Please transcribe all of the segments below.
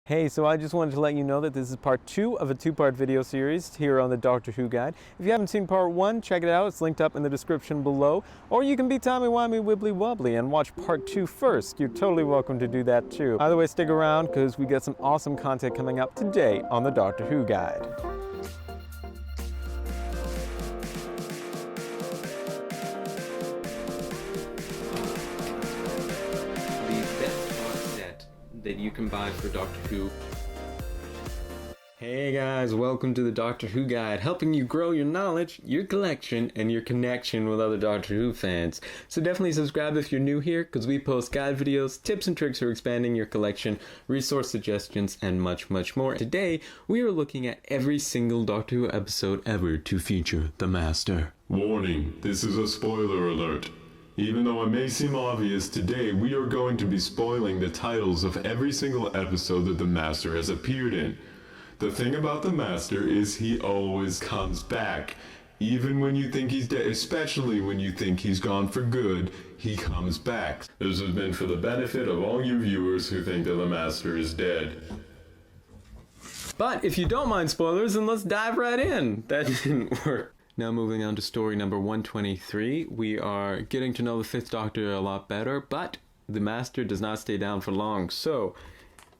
Hey, so I just wanted to let you know that this is part 2 of a 2-part video series here on the Doctor Who Guide. If you haven't seen part 1, check it out. It's linked up in the description below. Or you can be timey-wimey wibbly wobbly and watch part 2 first. You're totally welcome to do that too. Either way, stick around because we got some awesome content coming up today on the Doctor Who Guide. That you can buy for Doctor Who. Hey guys, welcome to the Doctor Who Guide, helping you grow your knowledge, your collection, and your connection with other Doctor Who fans. So definitely subscribe if you're new here, because we post guide videos, tips and tricks for expanding your collection, resource suggestions, and much, much more. Today, we are looking at every single Doctor Who episode ever to feature the Master. Warning, this is a spoiler alert. Even though it may seem obvious, today we are going to be spoiling the titles of every single episode that the Master has appeared in. The thing about the Master is he always comes back. Even when you think he's dead, especially when you think he's gone for good, he comes back. This has been for the benefit of all you viewers who think that the Master is dead. But if you don't mind spoilers, then let's dive right in. That didn't work. Now moving on to story number 123, we are getting to know the 5th Doctor a lot better, but the Master does not stay down for long, so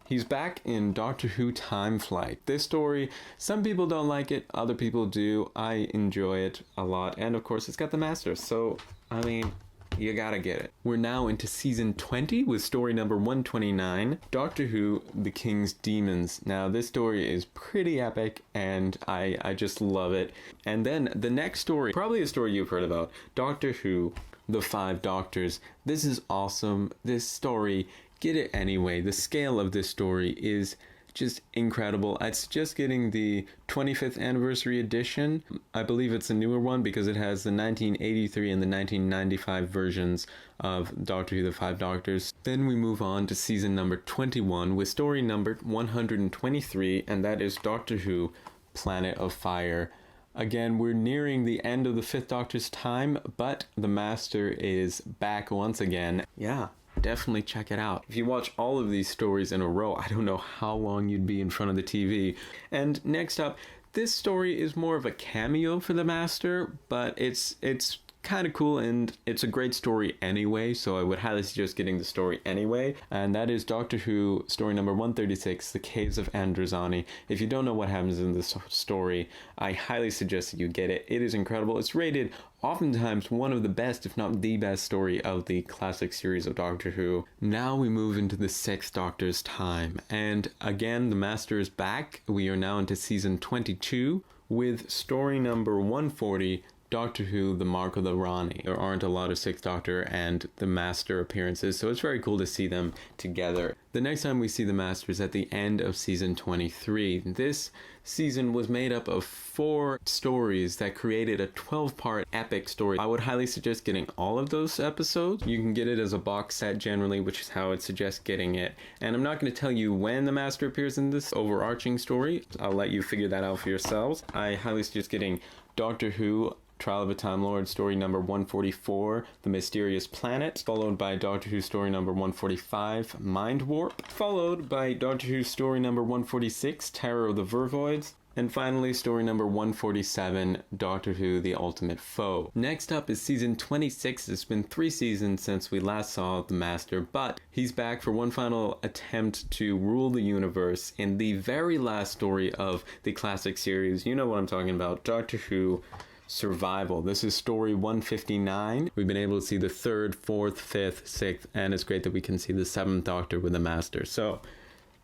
he's back in Doctor Who Time Flight. This story, some people don't like it, other people do. I enjoy it a lot, and of course it's got the Master, so, I mean, you gotta get it. We're now into season 20 with story number 129, Doctor Who, The King's Demons. Now this story is pretty epic and I just love it. And then the next story, probably a story you've heard about, Doctor Who, The 5 Doctors. This is awesome. This story, get it anyway. The scale of this story is just incredible. I'd suggest getting the 25th anniversary edition. I believe it's a newer one because it has the 1983 and the 1995 versions of Doctor Who, The 5 Doctors. Then we move on to season number 21 with story number 123, and that is Doctor Who, Planet of Fire. Again, we're nearing the end of the 5th Doctor's time, but the Master is back once again. Yeah. Definitely check it out. If you watch all of these stories in a row, I don't know how long you'd be in front of the TV. And next up, this story is more of a cameo for the Master, but it's kind of cool and it's a great story anyway, so I would highly suggest getting the story anyway. And that is Doctor Who story number 136, The Caves of Androzani. If you don't know what happens in this story, I highly suggest that you get it. It is incredible. It's rated oftentimes one of the best, if not the best story of the classic series of Doctor Who. Now we move into the 6th Doctor's time, and again the Master is back. We are now into season 22 with story number 140, Doctor Who, The Mark of the Rani. There aren't a lot of 6th Doctor and the Master appearances, so it's very cool to see them together. The next time we see the Master is at the end of season 23. This season was made up of 4 stories that created a 12-part epic story. I would highly suggest getting all of those episodes. You can get it as a box set generally, which is how I'd suggest getting it. And I'm not going to tell you when the Master appears in this overarching story. I'll let you figure that out for yourselves. I highly suggest getting Doctor Who, Trial of a Time Lord, story number 144, The Mysterious Planet, followed by Doctor Who story number 145, Mind Warp, followed by Doctor Who story number 146, Terror of the Vervoids, and finally story number 147, Doctor Who, The Ultimate Foe. Next up is season 26. It's been 3 seasons since we last saw the Master, but he's back for one final attempt to rule the universe in the very last story of the classic series. You know what I'm talking about, Doctor Who Survival. This is story 159. We've been able to see the 3rd, 4th, 5th, 6th, and it's great that we can see the 7th Doctor with the Master. So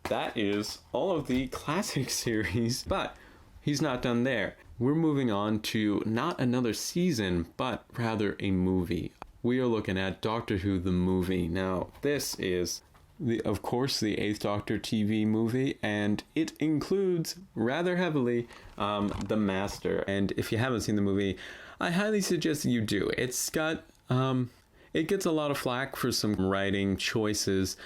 that is all of the classic series, but he's not done there. We're moving on to not another season, but rather a movie. We are looking at Doctor Who the movie. Now, this is of course the 8th Doctor TV movie, and it includes rather heavily the Master. And if you haven't seen the movie, I highly suggest that you do. It's got it gets a lot of flack for some writing choices.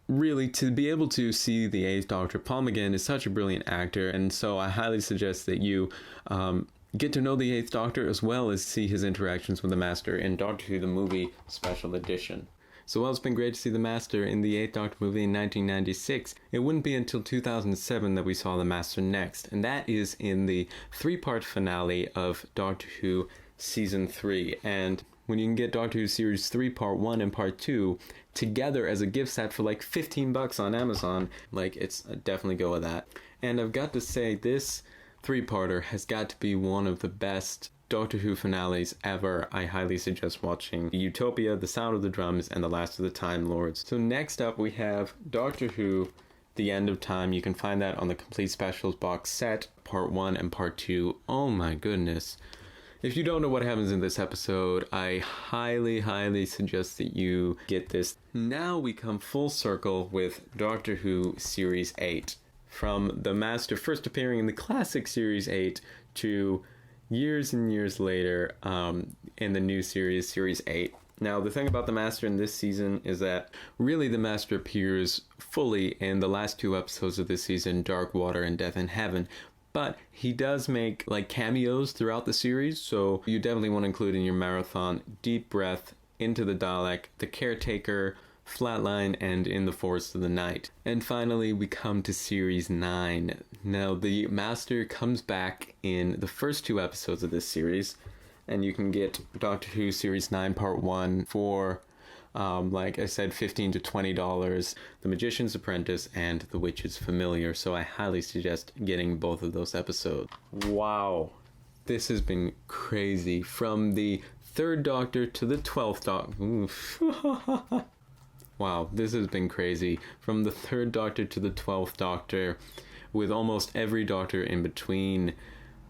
Really, to be able to see the 8th Doctor, Paul McGann is such a brilliant actor, and so I highly suggest that you get to know the 8th Doctor as well as see his interactions with the Master in Doctor Who the Movie Special Edition. So while it's been great to see the Master in the 8th Doctor movie in 1996, it wouldn't be until 2007 that we saw the Master next, and that is in the 3-part finale of Doctor Who Season 3. And when you can get Doctor Who Series 3 Part 1 and Part 2 together as a gift set for like $15 on Amazon, like, it's definitely go with that. And I've got to say, this 3-parter has got to be one of the best Doctor Who finales ever. I highly suggest watching Utopia, The Sound of the Drums, and The Last of the Time Lords. So next up we have Doctor Who The End of Time. You can find that on the Complete Specials box set, Part 1 and Part 2. Oh my goodness. If you don't know what happens in this episode, I highly suggest that you get this. Now we come full circle with Doctor Who Series 8. From the Master first appearing in the classic Series 8 to years and years later in the new series, Series 8. Now, the thing about the Master in this season is that really the Master appears fully in the last 2 episodes of this season, Dark Water and Death in Heaven. But he does make like cameos throughout the series, so you definitely want to include in your marathon Deep Breath, Into the Dalek, The Caretaker, Flatline, and In the Forest of the Night. And finally, we come to Series 9. Now, the Master comes back in the first 2 episodes of this series, and you can get Doctor Who Series 9 Part 1 for, like I said, $15 to $20, The Magician's Apprentice, and The Witch's Familiar. So I highly suggest getting both of those episodes. Wow. This has been crazy. From the 3rd Doctor to the 12th Doctor. Wow, this has been crazy. From the 3rd Doctor to the 12th Doctor, with almost every Doctor in between.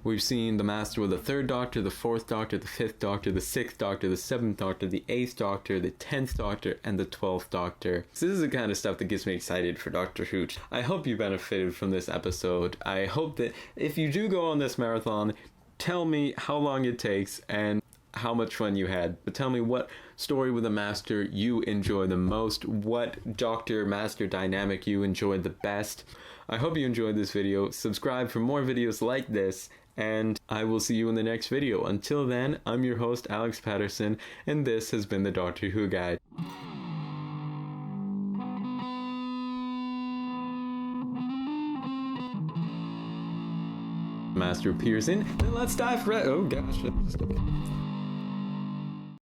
We've seen the Master with the 3rd Doctor, the 4th Doctor, the 5th Doctor, the 6th Doctor, the 7th Doctor, the 8th Doctor, the 10th Doctor, and the 12th Doctor. So this is the kind of stuff that gets me excited for Doctor Who. I hope you benefited from this episode. I hope that if you do go on this marathon, tell me how long it takes and how much fun you had. But tell me what story with the Master you enjoy the most, what Doctor-Master dynamic you enjoyed the best. I hope you enjoyed this video. Subscribe for more videos like this, and I will see you in the next video. Until then, I'm your host, Alex Patterson, and this has been the Doctor Who Guide. Master appears in, and let's dive right. Oh gosh.